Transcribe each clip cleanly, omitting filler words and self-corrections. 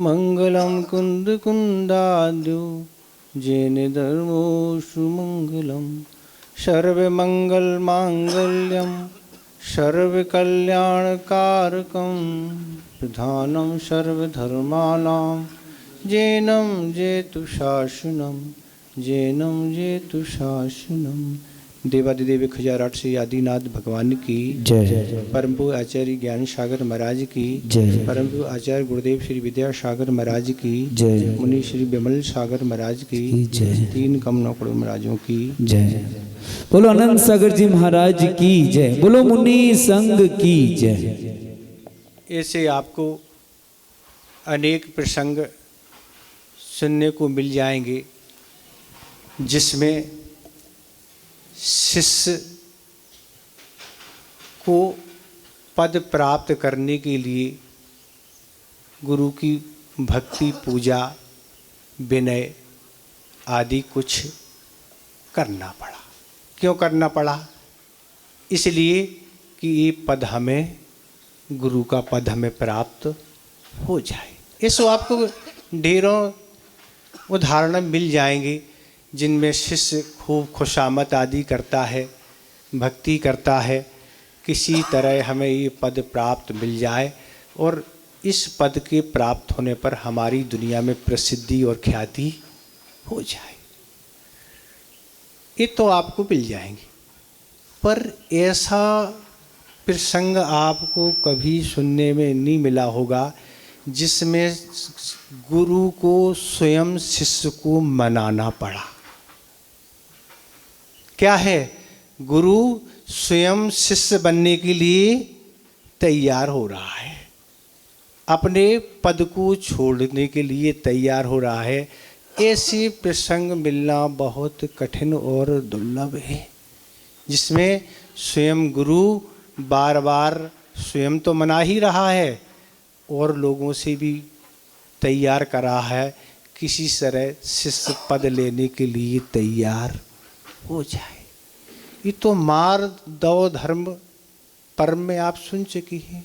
मंगलम कुंद कुंदाद्यो जैन धर्मो सुमंगलम सर्वमंगल मांगल्यम सर्वकल्याणकारकं प्रधानं सर्वधर्माणां जैनं जेतु शासनं जैनं जेतु शासनं। देवादिदेव खजाराट से आदिनाथ भगवान की जय। परम पूज्य आचार्य ज्ञान सागर महाराज की जय। परम पूज्य आचार्य गुरुदेव श्री विद्यासागर महाराज की जय। मुनि श्री विमल सागर महाराज की जय। तीन कमनोकड़ महाराजों की जय। बोलो आनंद सागर जी महाराज की जय। बोलो मुनि संघ की जय। ऐसे आपको अनेक प्रसंग सुनने को मिल जाएंगे जिसमें शिष्य को पद प्राप्त करने के लिए गुरु की भक्ति पूजा विनय आदि कुछ करना पड़ा। क्यों करना पड़ा? इसलिए कि ये पद हमें, गुरु का पद हमें प्राप्त हो जाए। इसको आपको ढेरों उदाहरण मिल जाएंगे जिनमें शिष्य खूब खुशामद आदि करता है, भक्ति करता है, किसी तरह हमें ये पद प्राप्त मिल जाए और इस पद के प्राप्त होने पर हमारी दुनिया में प्रसिद्धि और ख्याति हो जाए। ये तो आपको मिल जाएंगे, पर ऐसा प्रसंग आपको कभी सुनने में नहीं मिला होगा जिसमें गुरु को स्वयं शिष्य को मनाना पड़ा। क्या है? गुरु स्वयं शिष्य बनने के लिए तैयार हो रहा है, अपने पद को छोड़ने के लिए तैयार हो रहा है। ऐसे प्रसंग मिलना बहुत कठिन और दुर्लभ है जिसमें स्वयं गुरु बार बार स्वयं तो मना ही रहा है और लोगों से भी तैयार कर रहा है, किसी तरह शिष्य पद लेने के लिए तैयार हो जाए। ये तो मार दो धर्म परम में आप सुन चुकी हैं।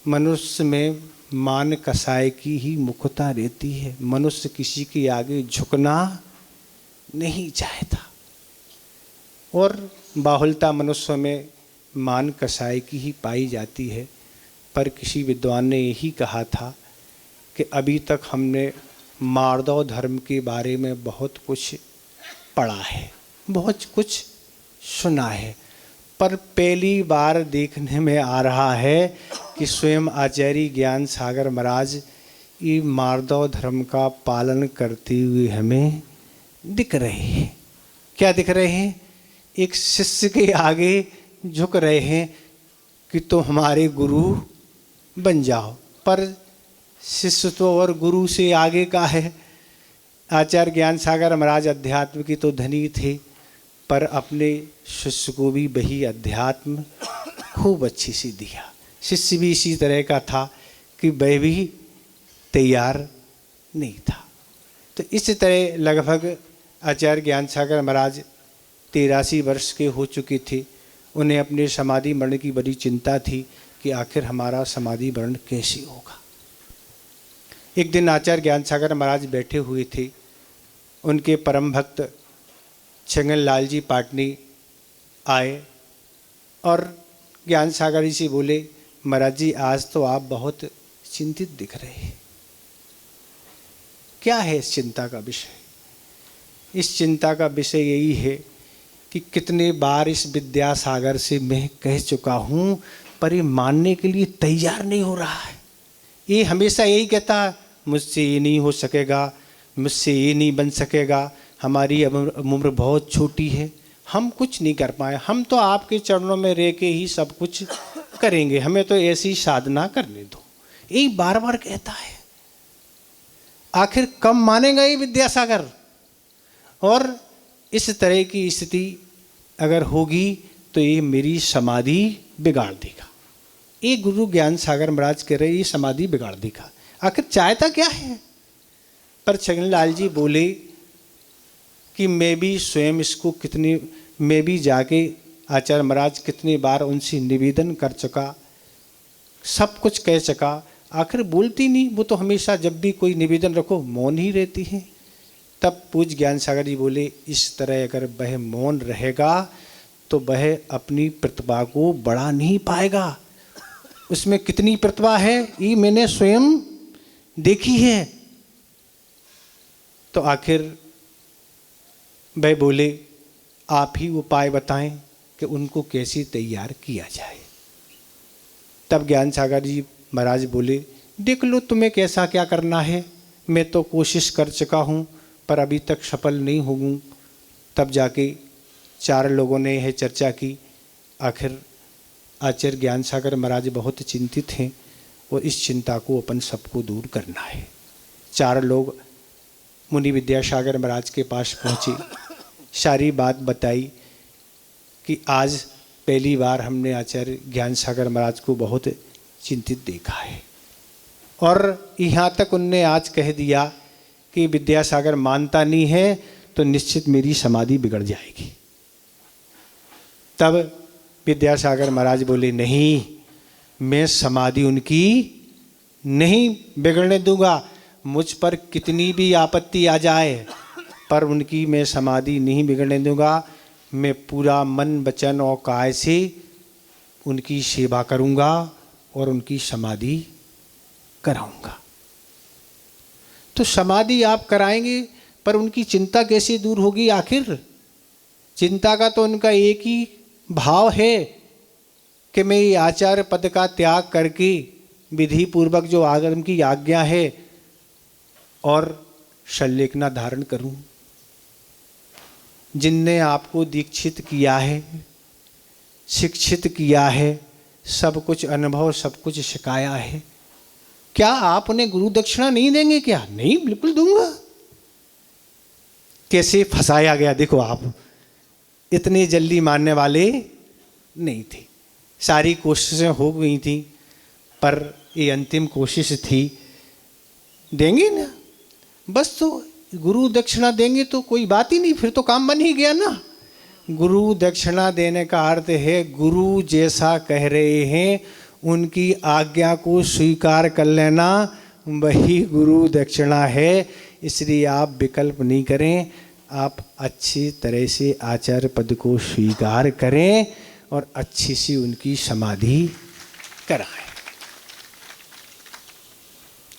मनुष्य में मान कसाय की ही मुखता रहती है, मनुष्य किसी के आगे झुकना नहीं चाहता और बाहुलता मनुष्य में मान कसाय की ही पाई जाती है। पर किसी विद्वान ने यही कहा था कि अभी तक हमने मारदव धर्म के बारे में बहुत कुछ पढ़ा है, बहुत कुछ सुना है, पर पहली बार देखने में आ रहा है कि स्वयं आचार्य ज्ञान सागर महाराज ये मारदव धर्म का पालन करते हुए हमें दिख रहे हैं। क्या दिख रहे हैं? एक शिष्य के आगे झुक रहे हैं कि तो हमारे गुरु बन जाओ, पर शिष्य तो और गुरु से आगे का है। आचार्य ज्ञान सागर महाराज अध्यात्म की तो धनी थे, पर अपने शिष्य को भी वही अध्यात्म खूब अच्छी सी दिया। शिष्य भी इसी तरह का था कि वह भी तैयार नहीं था। तो इस तरह लगभग आचार्य ज्ञान सागर महाराज 83 वर्ष के हो चुके थे। उन्हें अपने समाधि मरण की बड़ी चिंता थी कि आखिर हमारा समाधि मरण कैसे होगा। एक दिन आचार्य ज्ञान सागर महाराज बैठे हुए थे, उनके परम भक्त छगन लाल जी पाटनी आए और ज्ञान सागर जी से बोले, महाराज जी आज तो आप बहुत चिंतित दिख रहे हैं, क्या है इस चिंता का विषय? इस चिंता का विषय यही है कि कितने बार इस विद्यासागर से मैं कह चुका हूँ, पर ये मानने के लिए तैयार नहीं हो रहा है। ये हमेशा यही कहता है, मुझसे ये नहीं हो सकेगा, मुझसे ये नहीं बन सकेगा, हमारी उम्र बहुत छोटी है, हम कुछ नहीं कर पाए, हम तो आपके चरणों में रह के ही सब कुछ करेंगे, हमें तो ऐसी साधना करने दो। यही बार बार कहता है। आखिर कब मानेगा ये विद्यासागर? और इस तरह की स्थिति अगर होगी तो ये मेरी समाधि बिगाड़ देगा। ये गुरु ज्ञान सागर महाराज कह रहे ये समाधि बिगाड़ देगा। आखिर चाहता क्या है? पर छगन लाल जी बोले कि मैं भी स्वयं इसको मैं भी जाके आचार्य महाराज कितनी बार उनसे निवेदन कर चुका, सब कुछ कह चुका, आखिर बोलती नहीं, वो तो हमेशा जब भी कोई निवेदन रखो मौन ही रहती हैं। तब पूज्य ज्ञान सागर जी बोले, इस तरह अगर वह मौन रहेगा तो वह अपनी प्रतिभा को बढ़ा नहीं पाएगा। उसमें कितनी प्रतिभा है ये मैंने स्वयं देखी है। तो आखिर वह बोले, आप ही उपाय बताएं कि उनको कैसे तैयार किया जाए। तब ज्ञान सागर जी महाराज बोले, देख लो तुम्हें कैसा क्या करना है, मैं तो कोशिश कर चुका हूँ पर अभी तक सफल नहीं हूँ। तब जाके चार लोगों ने यह चर्चा की। आखिर आचार्य ज्ञान सागर महाराज बहुत चिंतित हैं और इस चिंता को अपन सबको दूर करना है। चार लोग मुनि विद्यासागर महाराज के पास पहुँचे, सारी बात बताई कि आज पहली बार हमने आचार्य ज्ञान सागर महाराज को बहुत चिंतित देखा है। और यहाँ तक उनने आज कह दिया कि विद्यासागर मानता नहीं है तो निश्चित मेरी समाधि बिगड़ जाएगी। तब विद्यासागर महाराज बोले, नहीं, मैं समाधि उनकी नहीं बिगड़ने दूंगा। मुझ पर कितनी भी आपत्ति आ जाए पर उनकी मैं समाधि नहीं बिगड़ने दूंगा। मैं पूरा मन वचन और काया से उनकी सेवा करूंगा और उनकी समाधि कराऊंगा। तो समाधि आप कराएंगे पर उनकी चिंता कैसे दूर होगी? आखिर चिंता का तो उनका एक ही भाव है कि मैं ये आचार्य पद का त्याग करके विधि पूर्वक जो आगम की आज्ञा है और शल्यकना धारण करूं। जिनने आपको दीक्षित किया है, शिक्षित किया है, सब कुछ अनुभव सब कुछ सिखाया है, क्या आप उन्हें गुरु दक्षिणा नहीं देंगे क्या? नहीं, बिल्कुल दूंगा। कैसे फंसाया गया देखो आप, इतनी जल्दी मानने वाले नहीं थे। सारी कोशिशें हो गई थी पर ये अंतिम कोशिश थी। देंगे ना, बस तो गुरु दक्षिणा देंगे तो कोई बात ही नहीं, फिर तो काम बन ही गया ना। गुरु दक्षिणा देने का अर्थ है गुरु जैसा कह रहे हैं उनकी आज्ञा को स्वीकार कर लेना, वही गुरु दक्षिणा है। इसलिए आप विकल्प नहीं करें, आप अच्छी तरह से आचार्य पद को स्वीकार करें और अच्छी सी उनकी समाधि कराएं।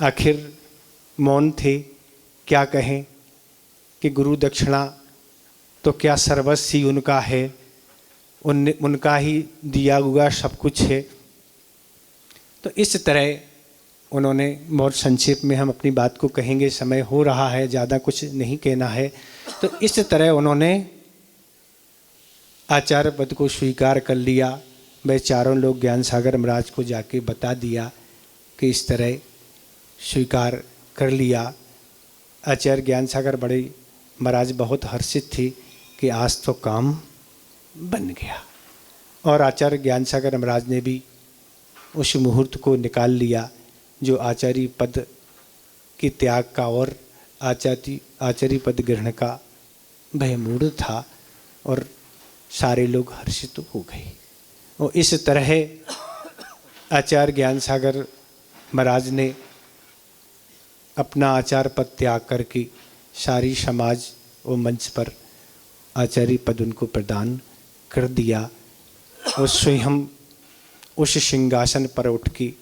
आखिर मौन थे, क्या कहें कि गुरु दक्षिणा तो क्या सर्वस्व ही उनका है, उनका ही दिया हुआ सब कुछ है। तो इस तरह उन्होंने, बहुत संक्षेप में हम अपनी बात को कहेंगे, समय हो रहा है, ज़्यादा कुछ नहीं कहना है। तो इस तरह उन्होंने आचार्य पद को स्वीकार कर लिया। वह चारों लोग ज्ञान सागर महाराज को जाके बता दिया कि इस तरह स्वीकार कर लिया। आचार्य ज्ञान सागर बड़े महाराज बहुत हर्षित थे कि आज तो काम बन गया। और आचार्य ज्ञान सागर महाराज ने भी उस मुहूर्त को निकाल लिया जो आचार्य पद के त्याग का और आचार्य पद ग्रहण का वह मुहूर्त था और सारे लोग हर्षित हो गए। और इस तरह आचार्य ज्ञान सागर महाराज ने अपना आचार्य पद त्याग करके सारी समाज और मंच पर आचार्य पद उनको प्रदान कर दिया और स्वयं उस सिंहासन पर उठ के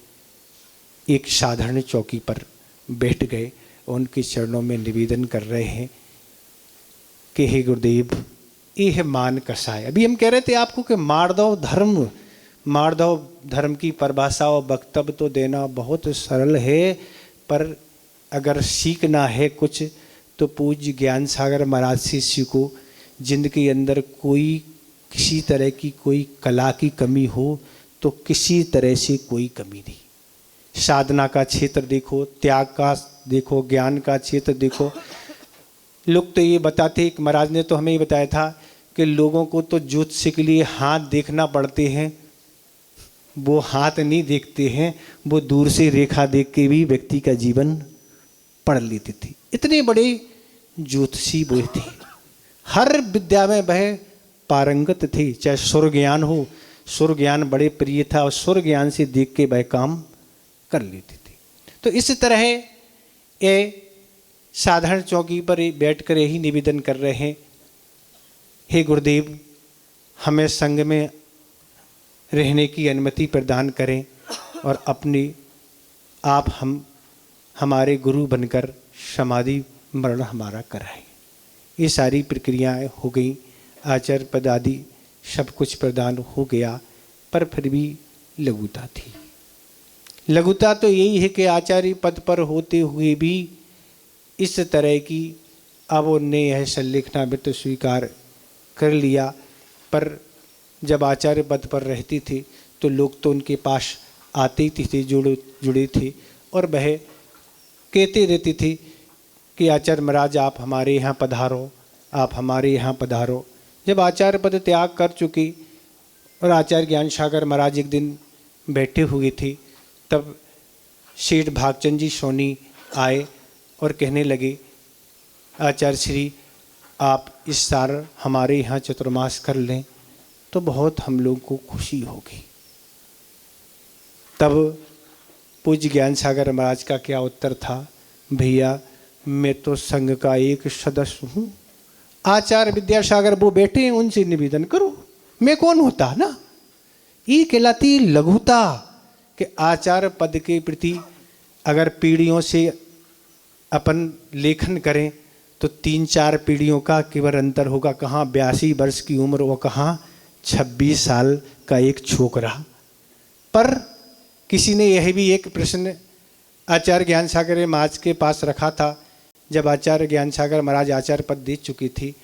एक साधारण चौकी पर बैठ गए और उनके चरणों में निवेदन कर रहे हैं कि हे गुरुदेव, ये है मान कसाय। अभी हम कह रहे थे आपको कि माधव धर्म की परिभाषा और वक्तव्य तो देना बहुत सरल है, पर अगर सीखना है कुछ तो पूज्य ज्ञान सागर महाराज से सीखो। जिंदगी के अंदर कोई किसी तरह की कोई कला की कमी हो तो किसी तरह से कोई कमी नहीं। साधना का क्षेत्र देखो, त्याग का देखो, ज्ञान का क्षेत्र देखो। लोग तो ये बताते, एक महाराज ने तो हमें ये बताया था कि लोगों को तो ज्योतिष के लिए हाथ देखना पड़ते हैं, वो हाथ नहीं देखते हैं, वो दूर से रेखा देख के भी व्यक्ति का जीवन पढ़ लेते थे। इतने बड़े ज्योतिषी वो थे, हर विद्या में वह पारंगत थे। चाहे सुर ज्ञान हो, सुर ज्ञान बड़े प्रिय था और सुर ज्ञान से देख के वह काम कर लेते थे। तो इस तरह ये साधारण चौकी पर बैठ कर यही निवेदन कर रहे हैं, हे गुरुदेव हमें संग में रहने की अनुमति प्रदान करें और अपने आप हमारे गुरु बनकर समाधि मरण हमारा कराएं। ये सारी प्रक्रियाएं हो गई, आचार्य पद आदि सब कुछ प्रदान हो गया, पर फिर भी लघुता थी। लघुता तो यही है कि आचार्य पद पर होते हुए भी इस तरह की अब उनने यह संलेखनामृत स्वीकार कर लिया, पर जब आचार्य पद पर रहती थी तो लोग तो उनके पास आते ही थे, जुड़े थे, और वह कहते रहती थी कि आचार्य महाराज आप हमारे यहाँ पधारो, आप हमारे यहाँ पधारो। जब आचार्य पद त्याग कर चुकी और आचार्य ज्ञान सागर महाराज एक दिन बैठे हुए थे, तब सेठ भागचंद जी सोनी आए और कहने लगे, आचार्य श्री आप इस साल हमारे यहाँ चतुर्मास कर लें तो बहुत हम लोग को खुशी होगी। तब पूज्य ज्ञान सागर महाराज का क्या उत्तर था, भैया मैं तो संघ का एक सदस्य हूँ, आचार्य विद्यासागर वो बैठे हैं उनसे निवेदन करो, मैं कौन होता ना। ये कहलाती लघुता कि आचार्य पद के प्रति अगर पीढ़ियों से अपन लेखन करें तो 3-4 पीढ़ियों का केवल अंतर होगा, कहाँ 82 वर्ष की उम्र और कहाँ 26 साल का एक छोकरा। पर किसी ने यह भी एक प्रश्न आचार्य ज्ञान सागर महाराज के पास रखा था, जब आचार्य ज्ञान सागर महाराज आचार्य पद दे चुकी थी,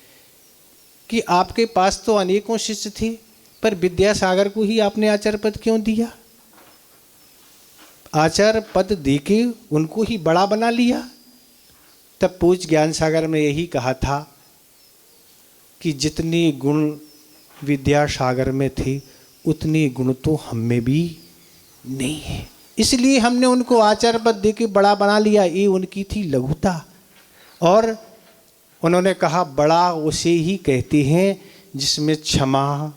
कि आपके पास तो अनेकों शिष्य थे पर विद्यासागर को ही आपने आचार्य पद क्यों दिया? आचार्य पद देके उनको ही बड़ा बना लिया। तब पूज्य ज्ञान सागर में यही कहा था कि जितने गुण विद्यासागर में थे उतने गुण तो हम में भी नहीं है, इसलिए हमने उनको आचार्य पद देके बड़ा बना लिया। ये उनकी थी लघुता। और उन्होंने कहा बड़ा उसे ही कहते हैं जिसमें क्षमा,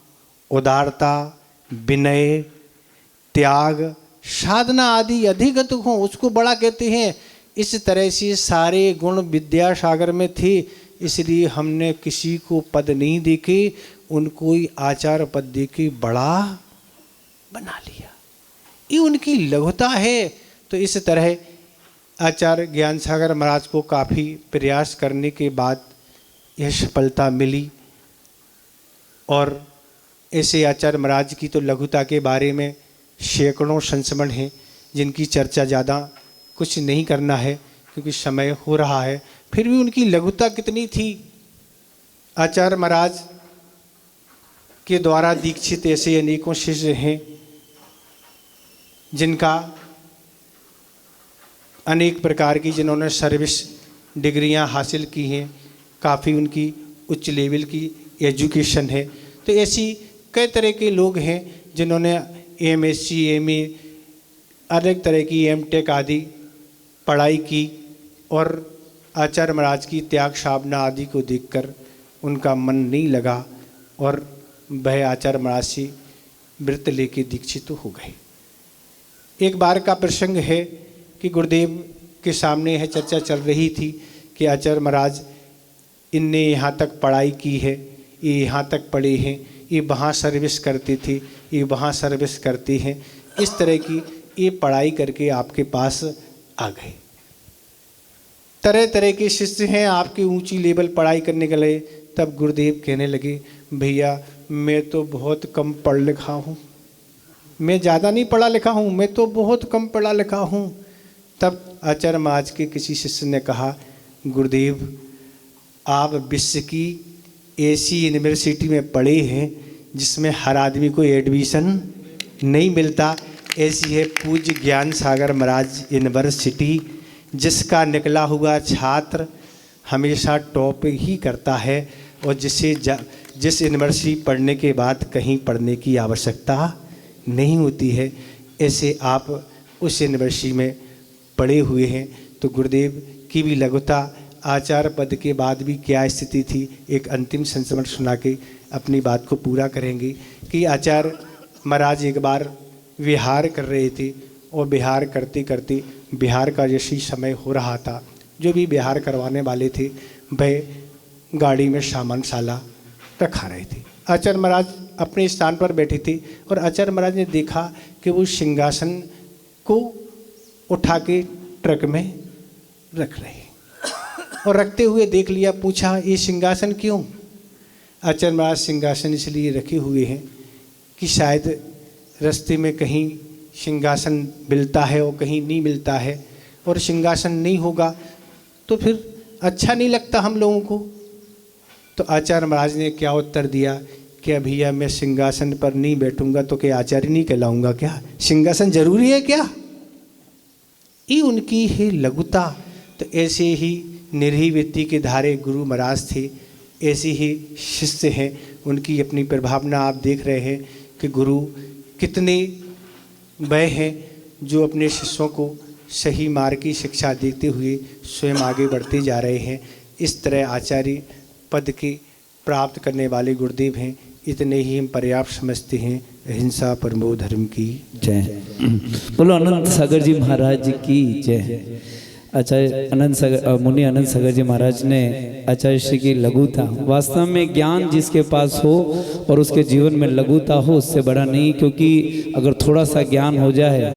उदारता, विनय, त्याग, साधना आदि अधिगत हो, उसको बड़ा कहते हैं। इस तरह से सारे गुण विद्यासागर में थे, इसलिए हमने किसी को पद नहीं देके उनको ही आचार्य पद देके बड़ा बना लिया। ये उनकी लघुता है। तो इस तरह आचार्य ज्ञान सागर महाराज को काफ़ी प्रयास करने के बाद यह सफलता मिली। और ऐसे आचार्य महाराज की तो लघुता के बारे में सैकड़ों संस्मरण हैं, जिनकी चर्चा ज़्यादा कुछ नहीं करना है क्योंकि समय हो रहा है। फिर भी उनकी लघुता कितनी थी। आचार्य महाराज के द्वारा दीक्षित ऐसे अनेकों शिष्य हैं जिनका अनेक प्रकार की, जिन्होंने सर्विस डिग्रियां हासिल की हैं, काफ़ी उनकी उच्च लेवल की एजुकेशन है। तो ऐसी कई तरह के लोग हैं जिन्होंने MSc, MA, अनेक तरह की M.Tech आदि पढ़ाई की, और आचार्य महाराज की त्याग साधना आदि को देखकर उनका मन नहीं लगा और वह आचार्य महाराज से व्रत लेके दीक्षित हो गए। एक बार का प्रसंग है कि गुरुदेव के सामने यह चर्चा चल रही थी कि आचार्य महाराज इनने यहाँ तक पढ़ाई की है, ये यहाँ तक पढ़े हैं, ये वहाँ सर्विस करती थी, ये वहाँ सर्विस करती हैं, इस तरह की ये पढ़ाई करके आपके पास आ गए। तरह तरह के शिष्य हैं आपकी ऊंची लेवल पढ़ाई करने के लिए। तब गुरुदेव कहने लगे, भैया मैं तो बहुत कम पढ़ लिखा हूँ, मैं ज़्यादा नहीं पढ़ा लिखा हूँ, मैं तो बहुत कम पढ़ा लिखा हूँ। तब आचार्य महाराज के किसी शिष्य ने कहा, गुरुदेव आप विश्व की ऐसी यूनिवर्सिटी में पढ़े हैं जिसमें हर आदमी को एडमिशन नहीं मिलता, ऐसी है पूज्य ज्ञान सागर महाराज यूनिवर्सिटी, जिसका निकला हुआ छात्र हमेशा टॉप ही करता है और जिस यूनिवर्सिटी पढ़ने के बाद कहीं पढ़ने की आवश्यकता नहीं होती है, ऐसे आप उस यूनिवर्सिटी में पढ़े हुए हैं। तो गुरुदेव की भी लघुता, आचार्य पद के बाद भी क्या स्थिति थी, एक अंतिम संस्मरण सुना के अपनी बात को पूरा करेंगे। कि आचार्य महाराज एक बार विहार कर रहे थे और बिहार करते करते बिहार का जैसे समय हो रहा था, जो भी बिहार करवाने वाले थे वह गाड़ी में सामान साला रखा रहे थे। आचार्य महाराज अपने स्थान पर बैठे थे और आचार्य महाराज ने देखा कि वो सिंहासन को उठा के ट्रक में रख रहे और रखते हुए देख लिया, पूछा ये सिंहासन क्यों? आचार्य महाराज सिंहासन इसलिए रखे हुए हैं कि शायद रास्ते में कहीं सिंहासन मिलता है और कहीं नहीं मिलता है, और सिंहासन नहीं होगा तो फिर अच्छा नहीं लगता हम लोगों को। तो आचार्य महाराज ने क्या उत्तर दिया कि भैया मैं सिंहासन पर नहीं बैठूंगा तो क्या आचार्य नहीं कहलाऊंगा क्या? सिंहासन जरूरी है क्या? ये उनकी ही लघुता। तो ऐसे ही निरीह वृत्ति के धारे गुरु महाराज थे, ऐसे ही शिष्य हैं, उनकी अपनी प्रभावना आप देख रहे हैं कि गुरु कितने वह हैं जो अपने शिष्यों को सही मार्ग की शिक्षा देते हुए स्वयं आगे बढ़ते जा रहे हैं। इस तरह आचार्य पद के प्राप्त करने वाले गुरुदेव हैं। इतने ही हम पर्याप्त समझते हैं। अहिंसा परमो धर्म की जय। बोलो अनंत सागर जी महाराज की जय। आचार्य अनंत सागर मुनि अनंत सागर जी महाराज ने आचार्य श्री की लघुता, वास्तव में ज्ञान जिसके पास हो और उसके जीवन में लघुता हो उससे बड़ा नहीं, क्योंकि अगर थोड़ा सा ज्ञान हो जाए